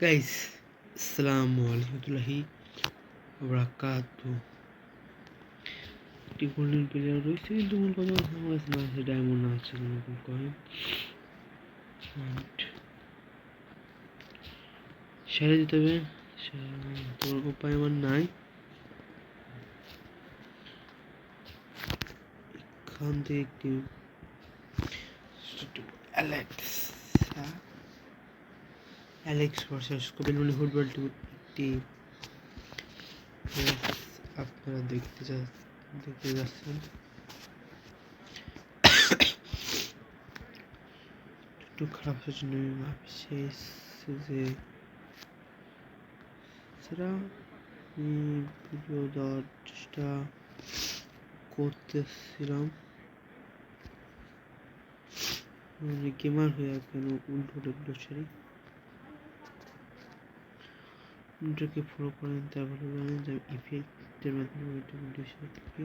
Guys, আসসালামু আলাইকুম বারাকাতুহু। একটি গোল্ডেন প্লেয়ার রয়েছে, কিন্তু মূল কথা আমার কাছে না, সেটা এমন না আছে কোনো কয়েন। সেরে দিতে হবে, তোর উপায় আমার নাই। এখান থেকে একটি অ্যালেক্স ভার্সেস কপিল ফুটবল একটি আপনারা দেখতে যাচ্ছেন। একটু খারাপ হওয়ার জন্য শেষ যে সেটা ভিডিও দেওয়ার চেষ্টা করতেছিলাম। গেমার হয়ে কেন উল্টো সারি উল্টোকে ফলো করেন, তা ভালো জানেন যে ইফেক্টের মাধ্যমে ওইটা উল্টো সারি থেকে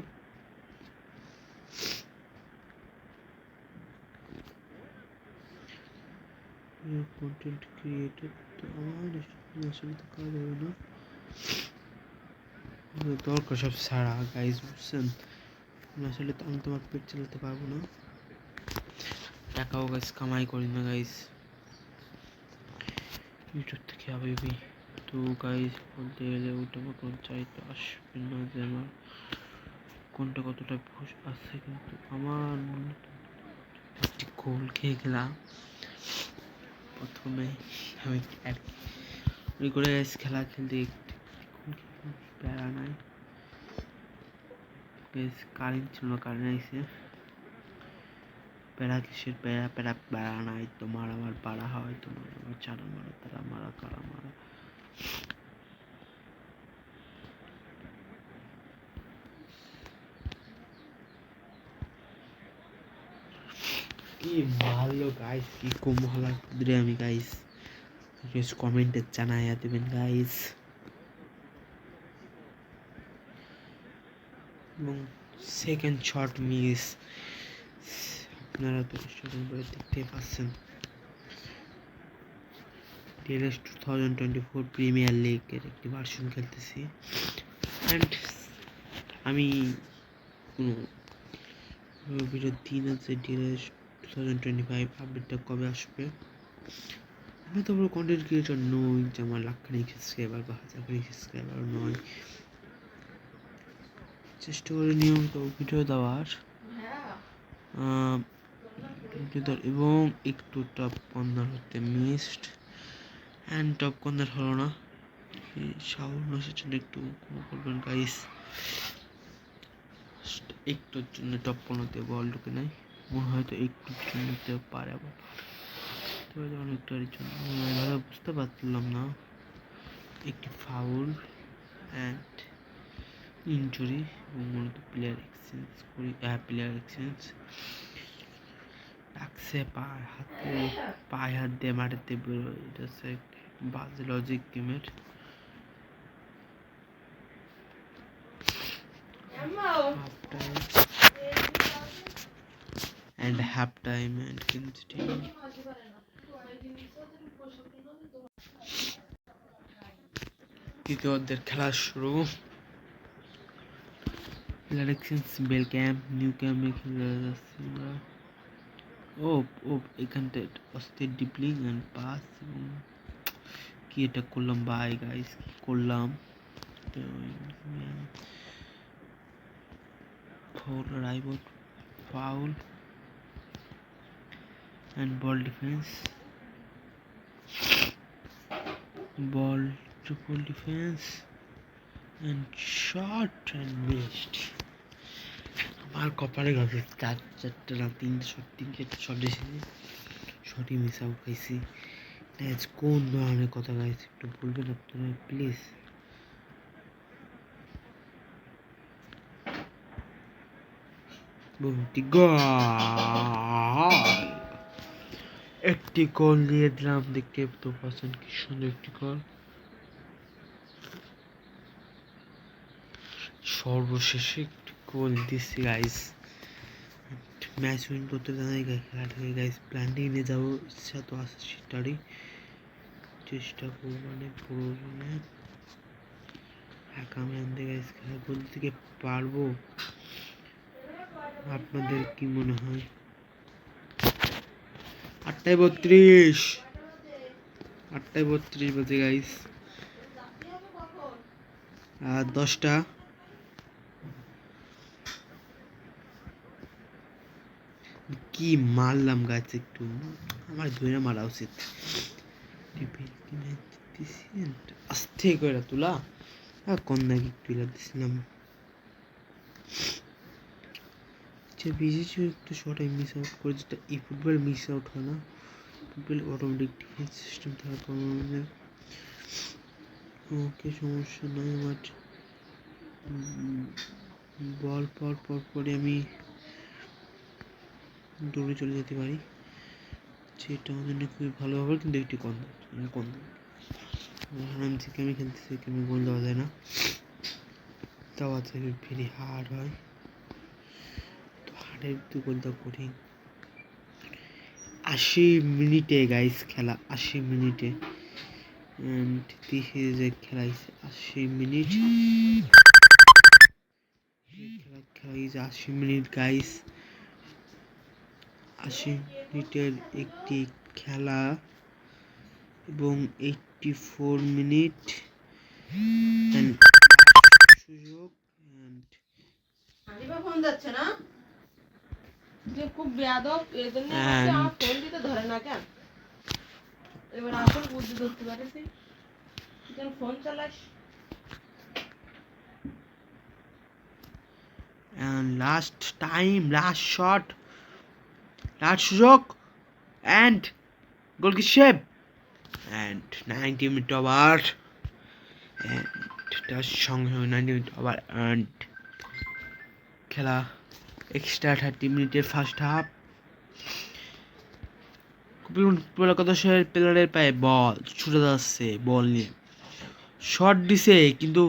কন্টেন্ট ক্রিয়েটর। তো আমার আসলে তো কাজ হবে না, দরকার সব সারা গাইজ, বুঝছেন? আসলে তো আমি তোমার পেট চালাতে পারবো না, টাকাও গাইজ কামাই করি না গাইজ, ইউটিউব থেকে আবেবি। তো গাইজ বলতে গেলে ওইটা মতন চাইতে আসবে না যে আমার কোনটা কতটা ভুষ আছে, কিন্তু আমার একটি গোল খেয়ে গেলাম প্রথমে। আমি করে খেলা খেলতে প্যারা নাই, কারেন্ট ছিল না, কারেন্ট আইসে। প্যারা কিসের প্যারা, প্যারা নাই, তোমার আমার পাড়া হয়, তোমার আমার চারা মারা, তারা মারা, কারা মারা। কি ভালো গাইস, কি কম ভালো দিলে আমি গাইস কমেন্টে জানাইয়া দেবেন গাইস। এবং সেকেন্ড শট মিস, আপনারা তো দেখতে পাচ্ছেন। ডিএলএস 2024 প্রিমিয়ার লিগের একটি ভার্সন খেলতেছি, অ্যান্ড আমি কোনো ভিডিও দিন আছে ডিএলএস 2025 আপডেটটা কবে আসবে। আমি তো বড় কন্টেন্ট ক্রিয়েটর নই যে আমার লাখখানিক সাবস্ক্রাইবার বা হাজারখানিক সাবস্ক্রাইবার নয়। চেষ্টা করে নিয়মিত ভিডিও দেওয়ার, এবং একটু টপ কর্নার হতে মিসড, অ্যান্ড টপ কর্নার হলো না। সাহসের জন্য একটু করবেন গাইস, একটুর জন্য টপ কর্নারতে বল ঢুকে নাই, মনে হয়তো একটুর জন্য নিতে পারে, আবার অনেকটার জন্য ভালো বুঝতে পারছিলাম না। একটি ফাউল অ্যান্ড ইনজুরি, এবং মূলত প্লেয়ার এক্সচেঞ্জ করি, প্লেয়ার এক্সচেঞ্জ ডাকছে পায়ে হাত দিয়ে মাটিতে বেরোয়। এটা হচ্ছে বাজে লজিক গেমের। হাফ টাইম অ্যান্ড দ্বিতীয় অর্ধের খেলা শুরু। Player exchange bell camp, new ক্যাম্পে খেলে যাচ্ছি আমরা। ও ও এখানটা অস্থির ডিপলিং অ্যান্ড পাস, এবং কি এটা করলাম বাই গাইস, কি করলাম। রাইবট foul and ball defense, ball to ball defense and shot and missed. আমার কপালে গেছে চারটা না তিনটে শট এসেছে, শটই মিস আউট খাইছি। কোন ধরনের কথা গাইছে একটু বলবেন আপনারা প্লিজ। একটি গোল দিয়ে দিলাম, দেখতে তো পাচ্ছেন কি সুন্দর একটি গোল। সর্বশেষে একটি গোল দিচ্ছি গাইস, ম্যাচ উইন করতে জানাই খেলাটাকে গাইস। প্ল্যানটি নিয়ে যাবো, ইচ্ছা তো আছে সেটারই, চেষ্টা করবো অনেক প্রয়োজনে। একা আমি আনতে গাইস খেলা করতে থেকে পারবো? আপনাদের কি মনে হয়? 8:32 বাজে গাইস। আর 10টা কি মারলাম গাছ, একটু আমার ধরে মারা উচিত। আস্তে করে তুলা কন্যা তুলে দিছিলাম। বিশেষ একটু শর্ট মিস আউট করে, যেটা এই ফুটবল মিস আউট হয় না। ফুটবল অটোমেটিক ডিফেন্স সিস্টেম থাকার কারণে ওকে সমস্যা নয়। বাট বল পরে আমি দৌড়ে চলে যেতে পারি, যেটা আমাদের জন্য খুবই ভালো হবে। কিন্তু একটি আমি খেলতেছি, আমি গোল দেওয়া যায় না, তাও আজকে ভেরি হার্ড হয়। তো হার্ডের একটু গোল দেওয়া কঠিন। 80 মিনিটে গাইস খেলা, 80 মিনিটে খেলাইছে 80 মিনিট খেলা 80 মিনিট গাইস। 80 মিনিটের একটি খেলা এবং 84 মিনিট সুযোগ। ফোন যাচ্ছে না, খুব বেয়াদব, এজন্য আমার ফোন দিতে ধরে না কেন? এবার আসল বুদ্ধি ধরতে পারছি, phone চালাস। And last time, last shot, last সুযোগ and goal kick shape and 90 minute over and তার সঙ্গে 90 minute over and খেলা এক্সট্রা 30 মিনিটের ফার্স্ট হাফ। প্লেয়ারের পায়ে বল ছুটে যাচ্ছে, বল নিয়ে শট দিছে কিন্তু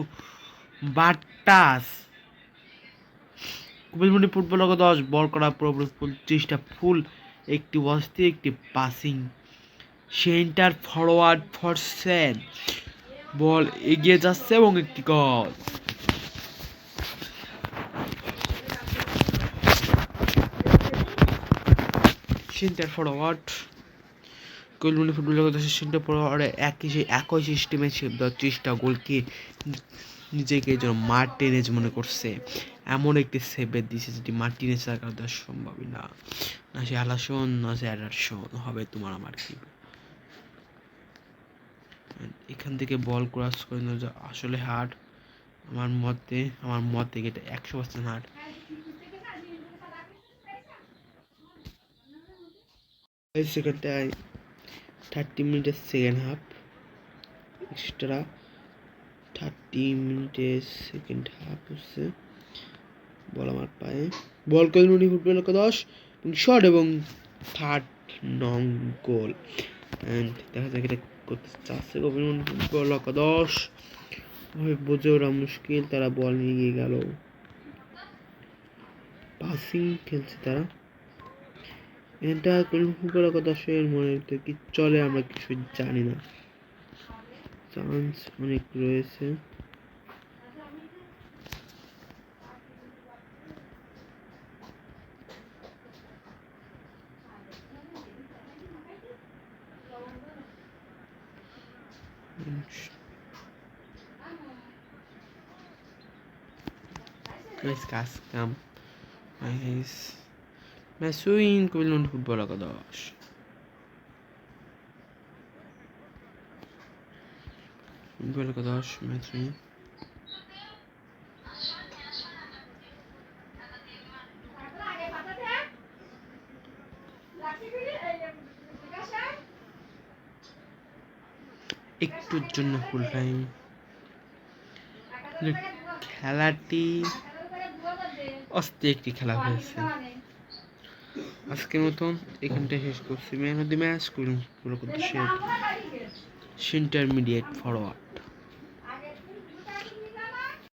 বাটাস কুপিলমুন্ডি ফুটবল 10 বল করা পুরোপুরি 25টা ফুল, একটি ওয়াস্তি, একটি পাসিং, সেন্টার ফরওয়ার্ড ফরসেন, বল এগিয়ে যাচ্ছে এবং একটি গোল। সেন্টার ফরওয়ার্ড কুপিলমুন্ডি ফুটবল 10 সেন্টার ফরওয়ার্ডে একই সিস্টেমে 30টা গোলকে নিজেকে যেন মার্টিনেজ মনে করছে, এমন একটি সেভে দিয়েছে যেটি মার্টিনেজ রাখার দেওয়া সম্ভবই না। না সে আলাসন না সে অ্যাডারসন হবে তোমার আমার কি। এখান থেকে বল ক্রস করে নেওয়া যা আসলে হার্ড আমার মতে এটা 100% হার্ড। এই সেকেন্ডটায় 30 মিনিটের সেকেন্ড হাফ, এক্সট্রা 30 মিনিটের সেকেন্ড হাফ হচ্ছে। বল আমার পায়ে, বল কলমুনি ফুটবল 10 শট এবং 3rd নং গোল। এন্ড দেখা যাক এটা করতে চাচ্ছে কলমুনি ফুটবল 10 বুঝে ওরা মুশকিল, তারা বল নিয়ে গিয়ে গেল, পাসিং খেলছে তারা। এটা কলমুনি ফুটবল 10 মনে কি চলে আমরা কিছু জানি না, চান্স অনেক রয়েছে। Guys, Cascam. Guys. Mesuin Kubilon Football 10 Football 10 Mesuin একটুর জন্য ফুল টাইম। খেলাটি অস্তে একটি খেলা হয়েছে। আজকের মতন এখানটা শেষ করছি। ম্যান অফ দি ম্যাচ সেন্টারমিডিয়েট ফরওয়ার্ড।